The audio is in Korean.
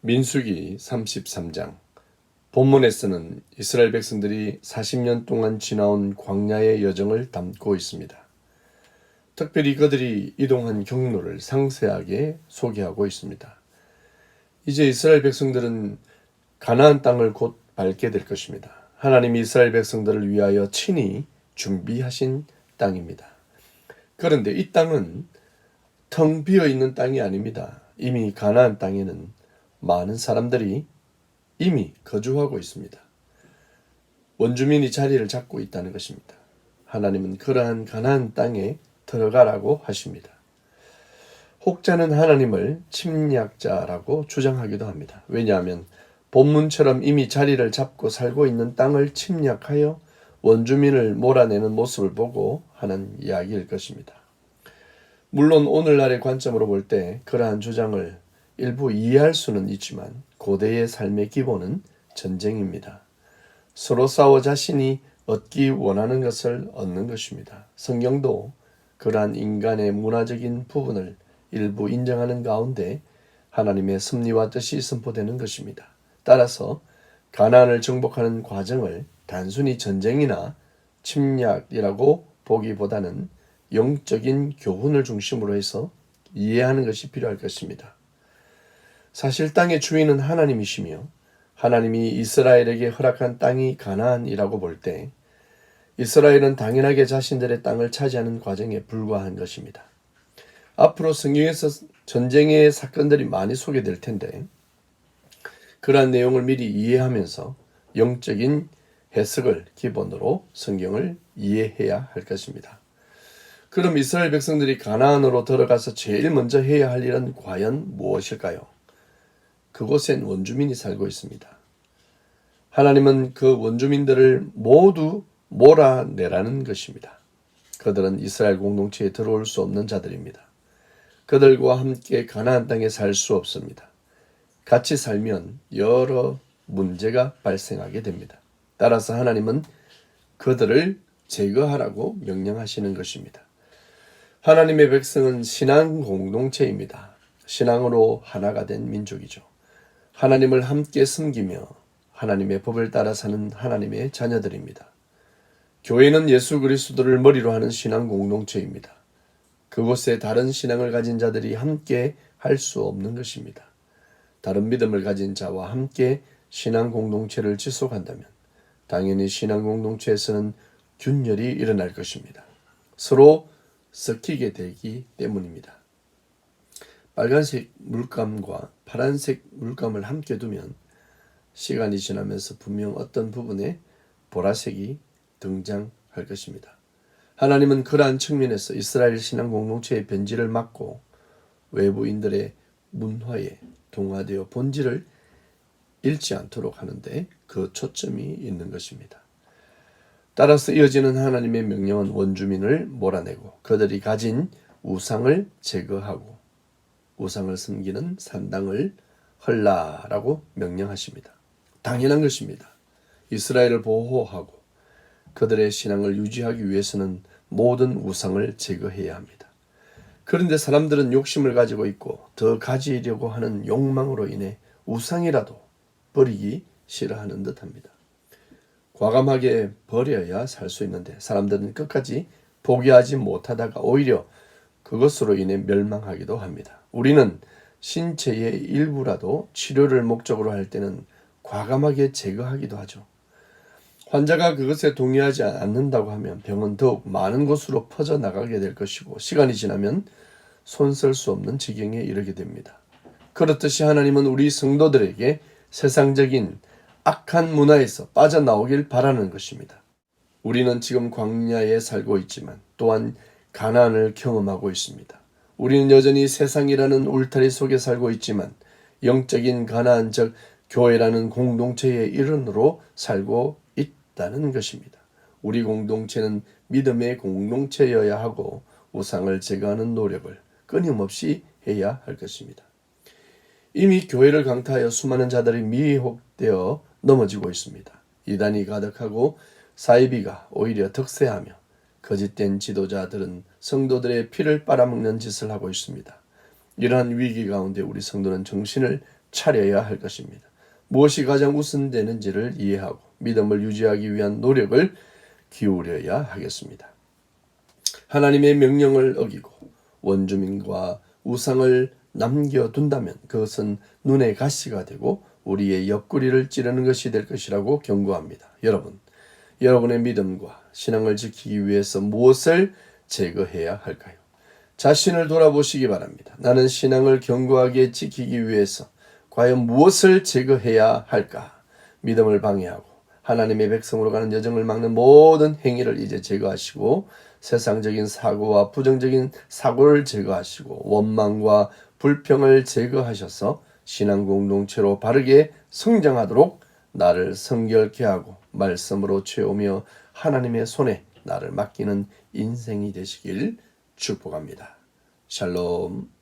민수기 33장. 본문에서는 이스라엘 백성들이 40년 동안 지나온 광야의 여정을 담고 있습니다. 특별히 그들이 이동한 경로를 상세하게 소개하고 있습니다. 이제 이스라엘 백성들은 가나안 땅을 곧 밟게 될 것입니다. 하나님이 이스라엘 백성들을 위하여 친히 준비하신 땅입니다. 그런데 이 땅은 텅 비어 있는 땅이 아닙니다. 이미 가나안 땅에는 많은 사람들이 이미 거주하고 있습니다. 원주민이 자리를 잡고 있다는 것입니다. 하나님은 그러한 가나안 땅에 들어가라고 하십니다. 혹자는 하나님을 침략자라고 주장하기도 합니다. 왜냐하면 본문처럼 이미 자리를 잡고 살고 있는 땅을 침략하여 원주민을 몰아내는 모습을 보고 하는 이야기일 것입니다. 물론 오늘날의 관점으로 볼 때 그러한 주장을 일부 이해할 수는 있지만 고대의 삶의 기본은 전쟁입니다. 서로 싸워 자신이 얻기 원하는 것을 얻는 것입니다. 성경도 그러한 인간의 문화적인 부분을 일부 인정하는 가운데 하나님의 섭리와 뜻이 선포되는 것입니다. 따라서 가나안을 정복하는 과정을 단순히 전쟁이나 침략이라고 보기보다는 영적인 교훈을 중심으로 해서 이해하는 것이 필요할 것입니다. 사실 땅의 주인은 하나님이시며 하나님이 이스라엘에게 허락한 땅이 가나안이라고 볼 때 이스라엘은 당연하게 자신들의 땅을 차지하는 과정에 불과한 것입니다. 앞으로 성경에서 전쟁의 사건들이 많이 소개될 텐데 그러한 내용을 미리 이해하면서 영적인 해석을 기본으로 성경을 이해해야 할 것입니다. 그럼 이스라엘 백성들이 가나안으로 들어가서 제일 먼저 해야 할 일은 과연 무엇일까요? 그곳엔 원주민이 살고 있습니다. 하나님은 그 원주민들을 모두 몰아내라는 것입니다. 그들은 이스라엘 공동체에 들어올 수 없는 자들입니다. 그들과 함께 가나안 땅에 살 수 없습니다. 같이 살면 여러 문제가 발생하게 됩니다. 따라서 하나님은 그들을 제거하라고 명령하시는 것입니다. 하나님의 백성은 신앙 공동체입니다. 신앙으로 하나가 된 민족이죠. 하나님을 함께 섬기며 하나님의 법을 따라 사는 하나님의 자녀들입니다. 교회는 예수 그리스도를 머리로 하는 신앙 공동체입니다. 그곳에 다른 신앙을 가진 자들이 함께 할 수 없는 것입니다. 다른 믿음을 가진 자와 함께 신앙 공동체를 지속한다면 당연히 신앙 공동체에서는 균열이 일어날 것입니다. 서로 섞이게 되기 때문입니다. 빨간색 물감과 파란색 물감을 함께 두면 시간이 지나면서 분명 어떤 부분에 보라색이 등장할 것입니다. 하나님은 그러한 측면에서 이스라엘 신앙 공동체의 변질을 막고 외부인들의 문화에 동화되어 본질을 잃지 않도록 하는데 그 초점이 있는 것입니다. 따라서 이어지는 하나님의 명령은 원주민을 몰아내고 그들이 가진 우상을 제거하고 우상을 섬기는 산당을 헐라라고 명령하십니다. 당연한 것입니다. 이스라엘을 보호하고 그들의 신앙을 유지하기 위해서는 모든 우상을 제거해야 합니다. 그런데 사람들은 욕심을 가지고 있고 더 가지려고 하는 욕망으로 인해 우상이라도 버리기 싫어하는 듯합니다. 과감하게 버려야 살 수 있는데 사람들은 끝까지 포기하지 못하다가 오히려 그것으로 인해 멸망하기도 합니다. 우리는 신체의 일부라도 치료를 목적으로 할 때는 과감하게 제거하기도 하죠. 환자가 그것에 동의하지 않는다고 하면 병은 더욱 많은 곳으로 퍼져나가게 될 것이고 시간이 지나면 손쓸 수 없는 지경에 이르게 됩니다. 그렇듯이 하나님은 우리 성도들에게 세상적인 악한 문화에서 빠져나오길 바라는 것입니다. 우리는 지금 광야에 살고 있지만 또한 가나안을 경험하고 있습니다. 우리는 여전히 세상이라는 울타리 속에 살고 있지만 영적인 가나안 즉 교회라는 공동체의 일원으로 살고 있다는 것입니다. 우리 공동체는 믿음의 공동체여야 하고 우상을 제거하는 노력을 끊임없이 해야 할 것입니다. 이미 교회를 강타하여 수많은 자들이 미혹되어 넘어지고 있습니다. 이단이 가득하고 사이비가 오히려 득세하며 거짓된 지도자들은 성도들의 피를 빨아먹는 짓을 하고 있습니다. 이러한 위기 가운데 우리 성도는 정신을 차려야 할 것입니다. 무엇이 가장 우선되는지를 이해하고 믿음을 유지하기 위한 노력을 기울여야 하겠습니다. 하나님의 명령을 어기고 원주민과 우상을 남겨둔다면 그것은 눈의 가시가 되고 우리의 옆구리를 찌르는 것이 될 것이라고 경고합니다. 여러분의 믿음과 신앙을 지키기 위해서 무엇을 제거해야 할까요? 자신을 돌아보시기 바랍니다. 나는 신앙을 견고하게 지키기 위해서 과연 무엇을 제거해야 할까? 믿음을 방해하고 하나님의 백성으로 가는 여정을 막는 모든 행위를 이제 제거하시고 세상적인 사고와 부정적인 사고를 제거하시고 원망과 불평을 제거하셔서 신앙 공동체로 바르게 성장하도록 나를 성결케 하고 말씀으로 채우며 하나님의 손에 나를 맡기는 인생이 되시길 축복합니다. 샬롬.